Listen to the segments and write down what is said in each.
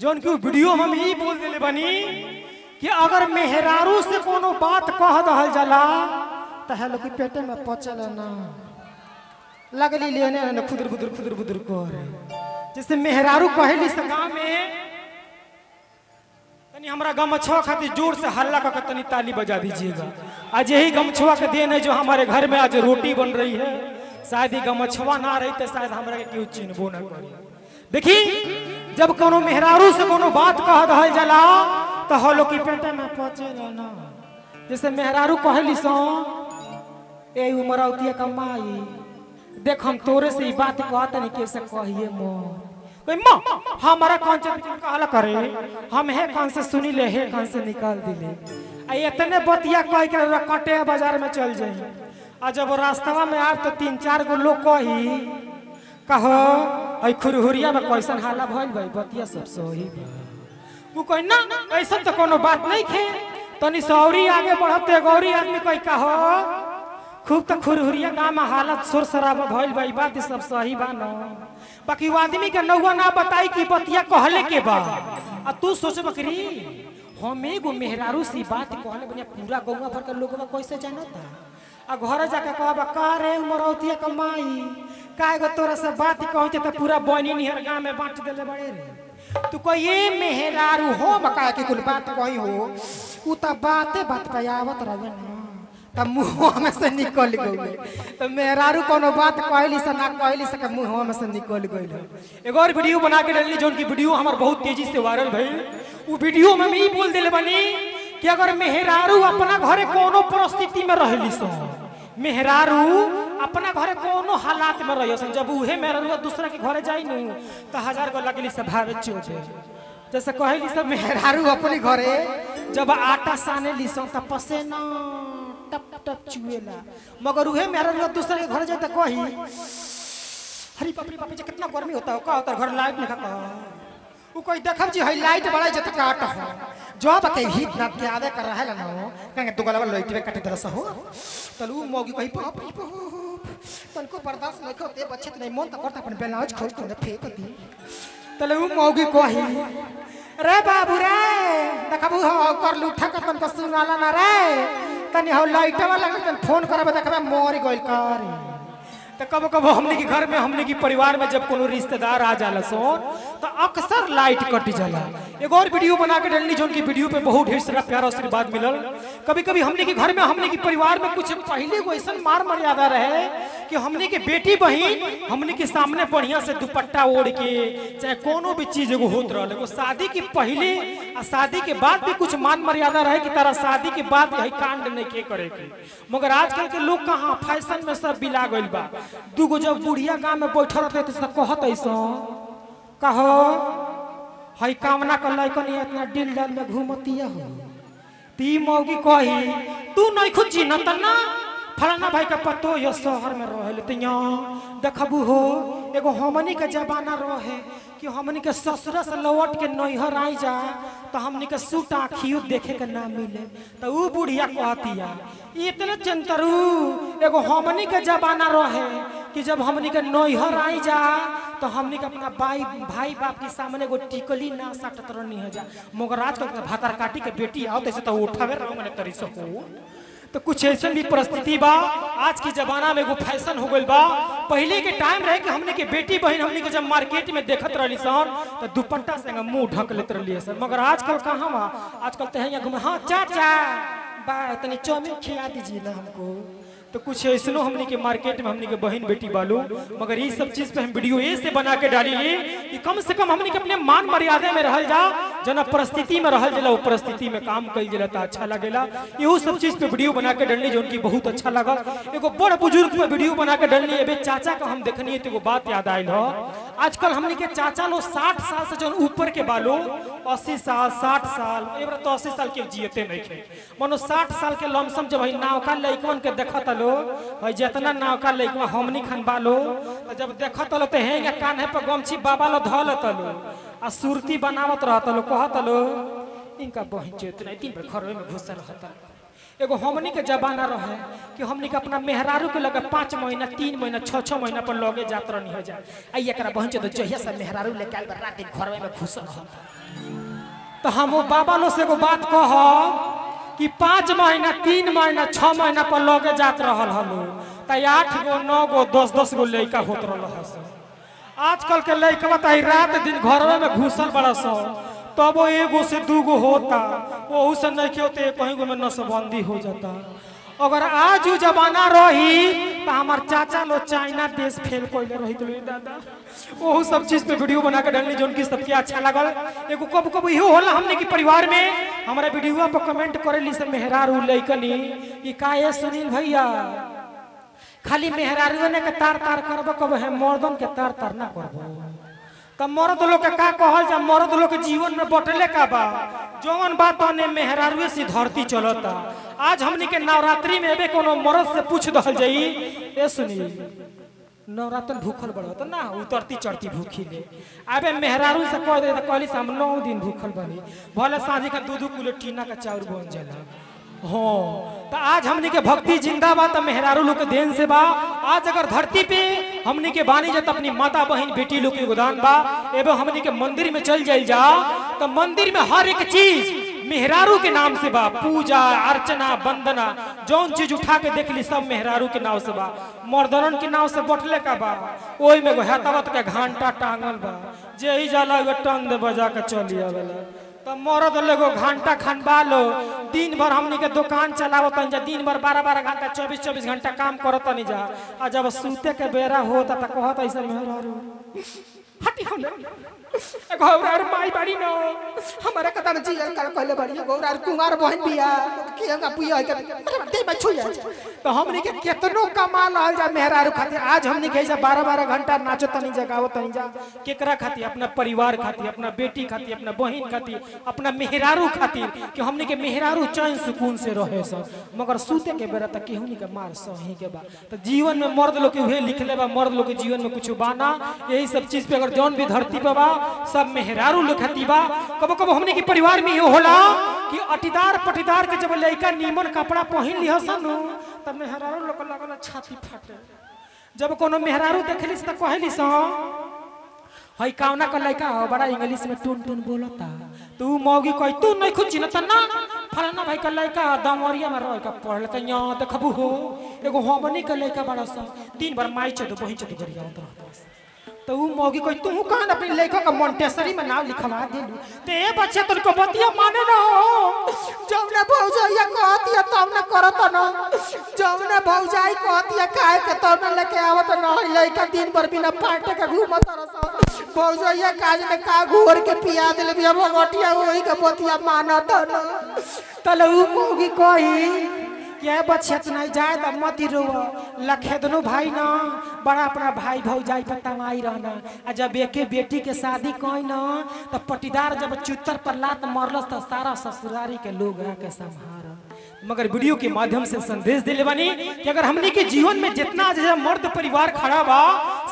जौन की वीडियो में हम ई बोल दिले बनी कि अगर मेहरारू से कोनो बात कह दहल जाला तो हेलो की पेटे में पचल ना लगली लेने ना खुदर बुदर करे जैसे मेहरारू कहली से गाँव में तनी हमरा गमछुआ खातिर जोर से हल्ला करके तनी ताली बजा दीजिएगा। आज यही गमछुआ के देन है जो हमारे घर में आज रोटी बन रही है। शायद ही गमछुआ ना रही तो शायद हमरा के क्यों चिन्हबो ना करी। देखी जब कोनो मेहरारू से कोनो बात कह दहल जाला तो हलो की पेटे में पचे ना जैसे मेहरारू कहली सो ए उमरौतिया कमाई देख हम तोरे से ई बात कहत नहीं कैसे कहिए मोर कोई मां हमारा कौन से कहला करे हम हे कान से सुनी ले हे कान से निकाल दिले आ इतने बतिया कह के कटे बाजार में चल जाई आ जब रास्ता में आ तो 3-4 गो लोग कही कहो आई खुरहुरिया में कैसन हाला भइल भाई बतिया सब सही बा वो कह ना ऐसा तो कोनो बात नहीं खे तनी सौरी आगे बढ़ते गौरी आदमी कह कहो खूब तो खुरहुरिया गांव में हालत शोर शराबा भइल भाई बात सब सही बा न बाकी वो आदमी के नौवा ना बताई कि बतिया कहले के बा आ तू सोच बकरी हम एगो मेहरारू सी बात कहले बनिया पूरा गौवा भर के लोगवा कैसे जानता आ घर जाके कहबा का रे उमरौतिया कमाई काहे तोरा से बात कहते तो पूरा बनी निहर गांव में बांट देले बड़े रे तू कोई ये मेहरारू हो बका के कुल बात कही हो उ त बाते बात पे आवत रहे ना त मुंह में से निकल गइले तो मेहरारू कोनो बात कहली से ना कहली से के मुंह में से निकल गइले। एगो और वीडियो बना के डालनी जोन की वीडियो हमार बहुत तेजी से वायरल भइल। उ वीडियो में मैं बोल देले बनी कि अगर मेहरारू अपना घरे कोनो परिस्थिति में रहली सो मेहरारू अपना घरे कोनो हालात में रही जब उहे मेहरारू दूसरा के घरे जाई नु तो 1000 गो लगली से भावे चोटे जैसे कहली सब मेहरारू अपने घरे जब आटा साने ली सो त पसेना टप टप चुएला मगर उहे मेहरारू दूसरा के घरे जाई त कही हरी बाप रे बाप जे कितना गर्मी होता है का होता घर लाइट नहीं का उ कोई देखब जी हई लाइट बड़ा जत काट हो जब के हित ना के आवे कर रहल न कहे तू गलवा लइटवे काटे तरस हो तलू मोगी कही बाप रे बाप तनको बर्दाश्त नहीं होते बच्चे नहीं मन त करता अपन ब्लाउज खोल के फेंक दी तलू मोगी कही रे बाबू रे देखबू हो कर लूठा के तनको सुनाला ना रे तनी हो लाइट वाला के फोन करबे देखबे मोर गइल कर तो कब कब हमने के घर में हमने के परिवार में जब कोनो रिश्तेदार आ जाला सोन तो अक्सर लाइट कट जाला। एक और वीडियो बना के डालनी जोन की वीडियो पे बहुत ढेर सारा प्यारा आशीर्वाद मिलल। कभी कभी हमने के घर में हमने के परिवार में कुछ पहले को ऐसा मार मर्यादा रहे कि हमने के बेटी बहन हमने के सामने बढ़िया से दुपट्टा ओढ़ के चाहे कोनो भी चीज एगो होत रहल एगो शादी के पहले आ शादी के बाद भी कुछ मान मर्यादा रहे कि तारा शादी के बाद यही कांड नहीं के करे के मगर आजकल के लोग कहाँ फैशन में सब बिला गइल बा। दूगो जब बुढ़िया गांव में बैठल रहते तो कहत ऐसा कहो हई कामना कर लइकन इतना दिल डाल में घूमतिया हो ती मौगी कही तू नहीं खुद चिन्हत ना फलाना भाई का पतो ये शहर में रहल तिया देखबू हो एगो हमनी के जमाना रहे कि हमनी के ससुर से लौट के नैहर आई जा तो हमनी के सूट आँखियों देखे के ना मिले तो ऊ बुढ़िया कहतिया इतने चंतरू एगो हमनी के जमाना रहे कि जब हमनी के नैहर आई जा तो हमनी के अपना भाई बाप के सामने एगो टिकली ना सटत रहनी है जा मगर आजकल भातर काटी के बेटी आओ तैसे तो उठावे रहो मैंने तरी सको तो कुछ ऐसा भी परिस्थिति बा। आज के जमाना में एगो फैशन हो गइल बा। पहले के टाइम रहे कि हमने के बेटी बहन हमने के जब मार्केट में देखत रहली सन तो दुपट्टा से मुंह ढक लेत रहली सर मगर आजकल कहाँ बा आजकल तो यहाँ घूमे हाँ चाचा बा तनी चौमिन खिला दीजिए ना हमको तो कुछ ऐसनो हमने के मार्केट में हमने के बहन बेटी बालू मगर ये सब चीज पे हम वीडियो ऐसे बना के डाली कि कम से कम हमने के अपने मान मर्यादा में रहल जा जना परिस्थिति में रहल जला वो परिस्थिति में काम कल जला तो अच्छा लगेला। यही सब चीज पे वीडियो बना के डालनी जो उनकी बहुत अच्छा लगा। एगो बड़ बुजुर्ग पे वीडियो बना के डालनी है चाचा का हम देखनी है तो एगो बात याद आयल हो आजकल हमने के चाचा लोग 60 साल से जो ऊपर के बालो 80 साल 60 साल एक तो 80 साल के जियते नहीं थे मनो 60 साल के लमसम जब नावका लइकवन के देखत लो जितना नावका लइकवा हमनी खन बालो तो जब देखत लो तो हेंगे कान्हे पर गमछी बाबा लो धलत लो आ सुरती बनावत रहत लो कहत लो इनका बहन चेत नहीं दिन भर घर में घुस रहता एगो हमनी के जमाना रहे कि हमनी के अपना मेहरारू के लगे 5 महीना 3 महीना 6 महीना पर लगे जात रहनी हो जाए आ एकरा बहन चोद जहिया से मेहरारू लेके आइल रात दिन घर में घुसल रहता। तो हम वो बाबा लोग से एगो बात कह कि 5 महीना 3 महीना 6 महीना पर लगे जात रहल हलो त 8 गो 9 गो 10 गो लड़का होत रहल हस। आजकल के लड़का तो रात दिन घर में घुसल बड़ा सो तब वो एगो से 2 गो होता वो से नहीं होते कहीं गो में नसबंदी हो जाता। अगर आज वो जमाना रही तो हमार चाचा लोग चाइना देश फेल कोइले रही तो दादा वो सब चीज पे वीडियो बना के डालनी जोन की सबके अच्छा लगल। एगो कब कब इहो होला हमने की परिवार में हमारे वीडियो पर कमेंट करेली से मेहरारू लइकनी कि का ये सुनील भैया खाली मेहरारू ने के तार तार करबो कब है मर्दन के तार तार ना करबो। तब मर्द लोग के का कहल जा मर्द लोग के जीवन में बटले का बा जौन बात ने मेहरारू से धरती चलता। आज हमनी के नवरात्रि में एबे कोनो मर्द से पूछ दहल जाई ए सुनी नवरात्र भूखल बड़ा तो ना उतरती चढ़ती भूखी ले अबे मेहरारू से कह दे कहली हम 9 दिन भूखल बनी भले सांझी का 2-2 किलो टीना का चाउर बन जाला। हाँ तो आज हमनी के भक्ति जिंदाबाद मेहरारू लोग के देन से बा। आज अगर धरती पे हमनी के बानी जत अपनी माता बहन बेटी लोग के योगदान बा एवं हमनी के मंदिर में चल जाइल जा तो मंदिर में हर एक चीज मेहरारू के नाम से बा पूजा अर्चना वंदना जौन चीज उठा के देख ली सब मेहरारू के नाम से बा मर्दनन के नाम से बटले का बा ओई में हतावत के घंटा टांगल बा जे ही जाला टन दे बजा के चली आवेला। तो मरद लोगो घंटा खनबा लो दिन भर हमनी के दुकान चलावत जा दिन भर 12-12 घंटा 24-24 घंटा काम करत नहीं जा आ जब सूते के बेरा होता त कहत ऐसा मेहरारू हटी हम गौरार माई बाड़ी न हमारे कता न जियल कल कहले बाड़ी गौरार कुमार बहन बिया केगा पुया के दे में छुया। तो हमनी के केतनो कमाल आल जा मेहरारू खातिर आज हमनी के 12-12 घंटा नाचो तनी जगावत तनी जा केकरा खातिर अपना परिवार खातिर अपना बेटी खातिर अपना बहन खातिर अपना मेहरारू खातिर कि हमनी के मेहरारू चैन सुकून से रहे सब मगर सूते के बेरा तक केहू के मार सही के बा। तो जीवन में मर्द लोग के उहे लिखले बा मर्द लोग के जीवन में कुछ बाना यही सब चीज पे अगर जौन भी धरती पे बा सब मेहरारू लिखती बा। कबो कबो हमने की परिवार में ये होला कि अटीदार पटीदार के जब लड़का नीमन कपड़ा पहन लिह सन तब मेहरारू लोग लगल छाती फाटे। जब कोनो मेहरारू देखली त कहली स हई कावना का लड़का बड़ा इंग्लिश में टून टून बोलता तू मौगी कह तू नहीं खुद चिन्हत ना फलाना भाई का लड़का दमरिया में रह का पढ़ लेता यहाँ देखबू हो एगो हमनी का लड़का बड़ा सा दिन भर माई चद बही चद गरिया रहता तो वो मौगी कोई तू कहन अपने लेखक का मोंटेसरी में नाम लिखवा देलू ते ए बच्चे तुमको बतिया माने ना हो जौने भौजाई कहतिया तब न करत न जौने भौजाई कहतिया काहे के तब न लेके आवत न लइका दिन भर बिना पाटे के घूमत रस भौजाई काज में का घोर के पिया देले बिया भगटिया ओही के बतिया मानत न तले वो मौगी कही ये बच्चे नहीं जाए तो मत रो लखेदनो भाई ना बड़ा अपना भाई भौजाई पर तमाई रहना आ जब एके बेटी के शादी कई ना तो पटीदार जब चुत्तर पर लात मरलस तो सारा ससुरारी के लोग आके संभार। मगर वीडियो के माध्यम से संदेश दिले बनी कि अगर हमने के जीवन में जितना जैसे मर्द परिवार खड़ा बा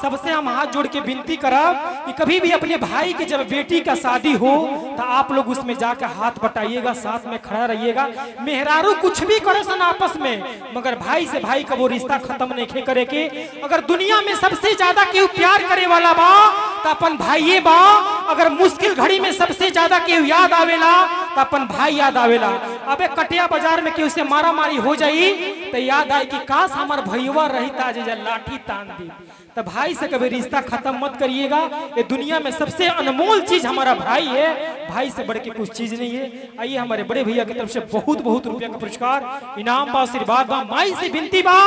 सबसे हम हाथ जोड़ के विनती करब कि कभी भी अपने भाई के जब बेटी का शादी हो तो आप लोग उसमें जाकर हाथ बटाइएगा साथ में खड़ा रहिएगा। मेहरारू कुछ भी करे सन आपस में मगर भाई से भाई का वो रिश्ता खत्म नहीं करे के। अगर दुनिया में सबसे ज्यादा केहू प्यार करे वाला बा तो अपन भाई बा। अगर मुश्किल घड़ी में सबसे ज्यादा केहू याद आवेला तो अपन भाई याद आवेला। अबे कटिया बाजार में केहू से मारा मारी हो जाई तो याद आए कि काश हमार भैया रही ताज लाठी तान दी। तो भाई से कभी रिश्ता खत्म मत करिएगा। ये दुनिया में सबसे अनमोल चीज हमारा भाई है, भाई से बढ़ के कुछ चीज नहीं है। आइए हमारे बड़े भैया की तरफ से बहुत बहुत रुपया का पुरस्कार इनाम बा आशीर्वाद बा। माई से विनती बा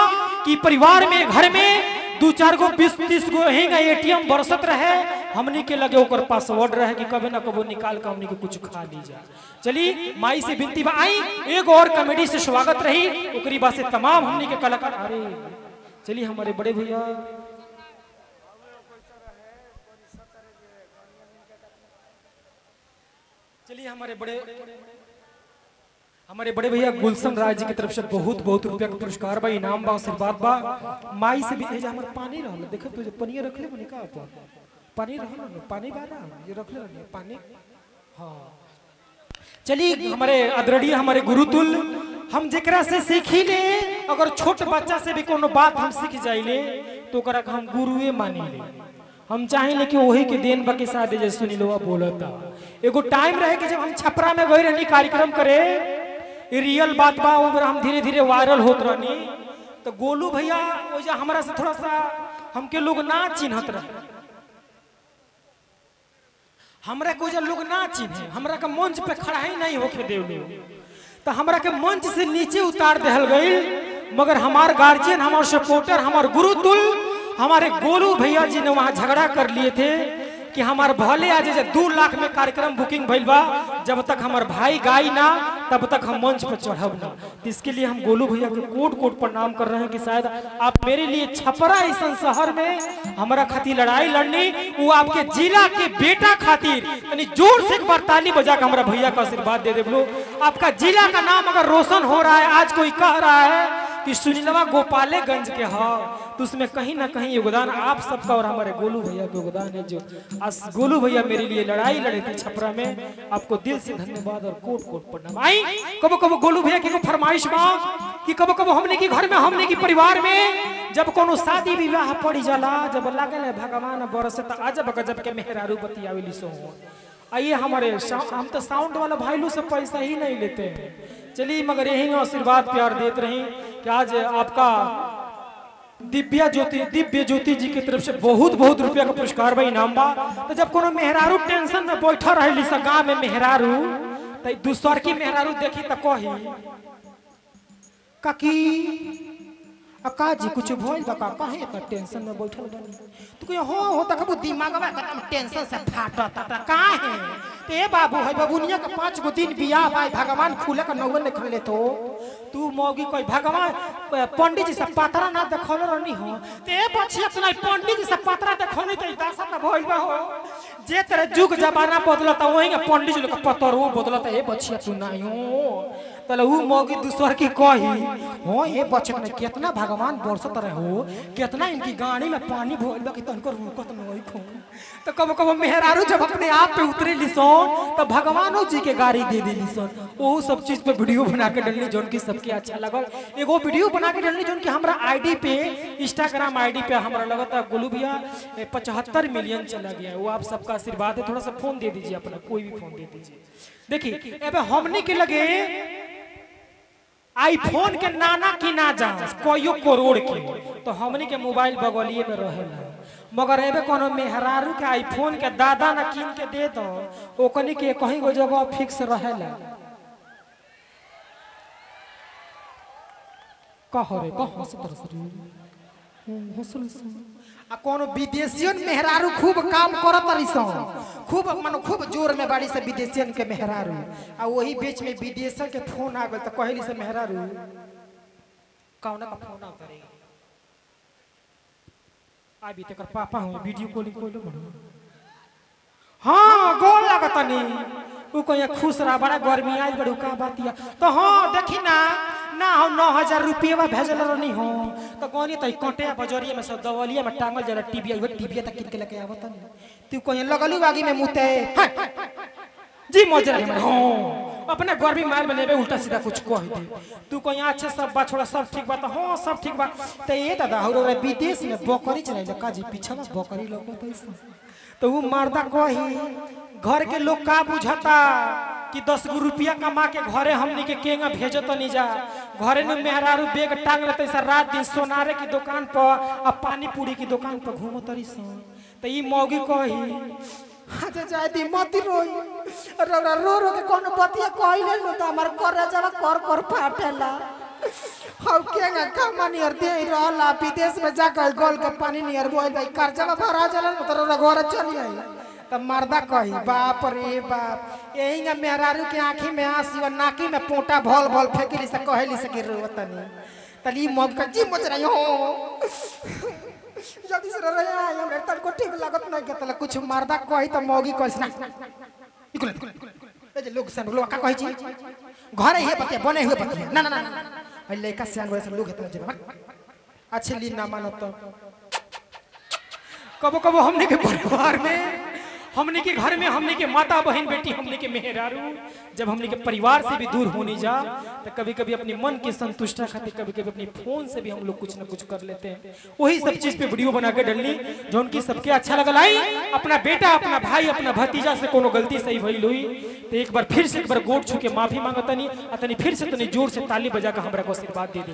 कि परिवार में घर में 2-4 गो 20-30 गो हेंगा एटीएम बरसत रहे हमनी के लगे ओकर पासवर्ड रहे कि कभी ना कभी निकाल के हमनी के कुछ खा ली जा। चलिए माई से विनती बा आई एक और कॉमेडी से स्वागत रही ओकरी बात से तमाम हमनी के कलाकार। अरे चलिए हमारे बड़े भैया चलिए हमारे बड़े भैया गुलशन राय जी की तरफ से बहुत बहुत रुपया का पुरस्कार बा इनाम बा आशीर्वाद बा। माई से भी हमारे पानी रहल देखे तो पनिया रखले बनी का पानी रहल पानी बा ये रखले रहल पानी। हाँ चलिए हमारे आदरणीय हमारे गुरुतुल हम जेकरा से सीखी ले, अगर छोट बच्चा से भी कोनो बात हम सीख जाइले तो ओकरा हम गुरुए मानी ले। हम चाहेले कि वही के देन बाकी शादी जैसे सुनीलवा बोलता। एगो टाइम रहे कि जब हम छपरा में गए रहनी कार्यक्रम करे, ये रियल बात बा, ऊपर हम धीरे धीरे वायरल होत रहनी। तो गोलू भैया वजह हमारा से थोड़ा सा हमके लोग ना चिन्हत रहे, हमरा को जब लोग ना चिन्हे, हमरा का मंच पे खड़ा ही नहीं होके देवले, तो हमरा के मंच से नीचे उतार देहल गई। मगर हमार गार्जियन, हमार सपोर्टर, हमार गुरुतुल हमारे गोलू भैया जी ने वहां झगड़ा कर लिए थे कि हमार भले आज 2 लाख में कार्यक्रम बुकिंग भइल बा, जब तक हमार भाई गाई ना तब तक हम मंच पर चढ़ब ना। इसके लिए हम गोलू भैया को कोट कोट प्रणाम कर रहे हैं कि शायद आप मेरे लिए छपरा ऐसा शहर में हमारा खातिर लड़ाई लड़नी, वो आपके जिला के बेटा खातिर यानी जोर से एक बार ताली बजा के हमारा भैया का आशीर्वाद दे दे। आपका जिला का नाम अगर रोशन हो रहा है, आज कोई कह रहा है कि सुनीलवा गोपालगंज के हो, तो उसमें कहीं ना कहीं योगदान आप सबका और हमारे गोलू भैया का योगदान है। जो आज गोलू भैया मेरे लिए लड़ाई लड़े थे छपरा में, आपको दिल से धन्यवाद और कोट कोट प्रणाम। आई कबो कबो गोलू भैया की फरमाइश बा कि कबो कबो हमने की घर में, हमने की परिवार में जब कोनो शादी विवाह पड़ी जाला, जब लागल भगवान बरस त अजब गजब के मेहरारू बतियावेली सो। आइए हमारे हम तो साउंड वाला भाई लोग से पैसा ही नहीं लेते हैं, चलिए मगर यही आशीर्वाद प्यार देते रहे कि आज आपका दिव्य ज्योति जी की तरफ से बहुत बहुत रुपया का पुरस्कार बा, इनाम बा। तो जब कोनो मेहरारू टेंशन में बैठा रही सा गाँव में मेहरारू, तो दूसर की मेहरारू देखी तो कही काकी अका जी कुछ भइल बा, काहे इतना टेंशन में बैठल बानी? तो कहियो हो तकबो दिमागवा एकदम टेंशन से फाटत त काहे? ते बाबू है बबुनिया के 5 गो दिन बियाह भाई भगवान खुले का नौवन ने खले तो तू मौगी कोई भगवान पंडित जी से पात्रा ना देखल रहनी हो, ते बछिया तनाई पंडित जी से पात्रा देखौनी त दासा न भइल बा हो। जे तेरे जुग जमाना बदलता वही पंडित जी लोग पतरो बदलता। ए बछिया तू नहीं हो तले ऊ मौगी दूसर की कही हो, ये बच्चे ने कितना भगवान बरसत रहे हो, कितना इनकी गाड़ी में पानी भोल बा कि तनको रुकत नहीं खून। तो कब कब मेहरारू जब अपने आप पे उतरे लिसन तो भगवानों जी के गाड़ी दे दी लिसन। वो सब चीज पे वीडियो बना के डालनी जोन की सबके अच्छा लगल। एगो वीडियो बना के डालनी जोन की हमरा आईडी पे, इंस्टाग्राम आईडी पे हमरा लगता गोलू भैया 75 मिलियन चला गया। वो आप सबका आशीर्वाद है, थोड़ा सा फोन दे दीजिए अपना, कोई भी फोन दे दीजिए। देखिए अब हमने के लगे आईफोन के नाना की ना जा कोई करोड़ के, तो हमनी के मोबाइल बगलिए में रहेला। मगर एबे कोनो मेहरारू के आईफोन के दादा ना कीन के दे दो, ओकनी के कहीं गो जगह फिक्स रहेला। कहो रे कहो आ कोनो विदेशियन मेहरारू खूब काम करत रहिसन, खूब मानो खूब जोर में बाड़ी से विदेशियन के मेहरारू। आ वही बीच में विदेश के फोन आ गल तो कहली से मेहरारू कौन का फोन आ करे अभी तक पापा हो वीडियो कॉलिंग कोइलो बनो। हां गोल लागतनी उ कोया खुश रहा, बड़ा गर्मी आई बड़ू का बातिया। तो हां देखी ना ना हम 9000 रुपया भेजल रहनी हो, तो कोनी तई कटे बजरिया में सब दवलिया में टांगल जरा टीवी तक किन के लेके आवत नहीं। तू कोई लगलू आगे में मुते जी मजरा है। हां अपने गर्मी मार में लेबे उल्टा सीधा कुछ कह दे। तू कोई अच्छे सब बा छोड़ा सब ठीक बा, तो हां सब ठीक बा। तो ये दादा हो रे विदेश में बकरी चलाइले का जी पीछे में बकरी लगत है, तो वो मर्दा कही घर के लोग का बुझता कि 10 गो रुपया कमा के घरे हमनी के केंगा भेजत नहीं जा। घरे में मेहरारू बेग टांग लेते सर रात दिन सोनारे की दुकान पर आ पानी पूरी की दुकान पर घूमत रही सन। तो ई मौगी कही अच्छा जाय दी मत रोई रो रो के कोनो बतिया कहले लो त हमर कर जला कर फाटेला। हम केंगा कमा नियर दे रहला विदेश में जाकर गोल के पानी नियर बोल भाई कर्जा भरा जला तो रो घर चली आई। तब मर्दा कही बाप रे बाप, यही मेहरारू के आँखी में आंसू और नाकी में पोटा भल भल फेंकली से कहली से गिर रोतनी। तली मौग का जी मच रही हो जल्दी से रे आई हमरे तन को ठीक लागत नहीं के तले कुछ मर्दा कही तो मौगी कहि ना इकुल ए जे लोग सन लोग का कहि छी घरे हे बतिया बने हुए बतिया ना ना ना भाई लइका सियान वैसे लोग इतना जे अच्छे ली ना मानो तो कबो कबो हमने के परिवार में हमने के घर में हमने के माता बहन बेटी हमने के मेहरारू जब हमने के परिवार से भी दूर होने जा तो कभी कभी अपने मन की संतुष्टि खातिर कभी कभी अपने फोन से भी हम लोग कुछ न कुछ कर लेते हैं। वही सब चीज पे वीडियो बना के डलनी जो उनकी सबके अच्छा लगल आई। अपना बेटा अपना भाई अपना भतीजा से कोनो गलती सही भइल हुई तो एक बार फिर से एक बार गोड़ छू के माफी मांगतनी, तनी फिर से तनी जोर से ताली बजा के हमरा को आशीर्वाद दे दी।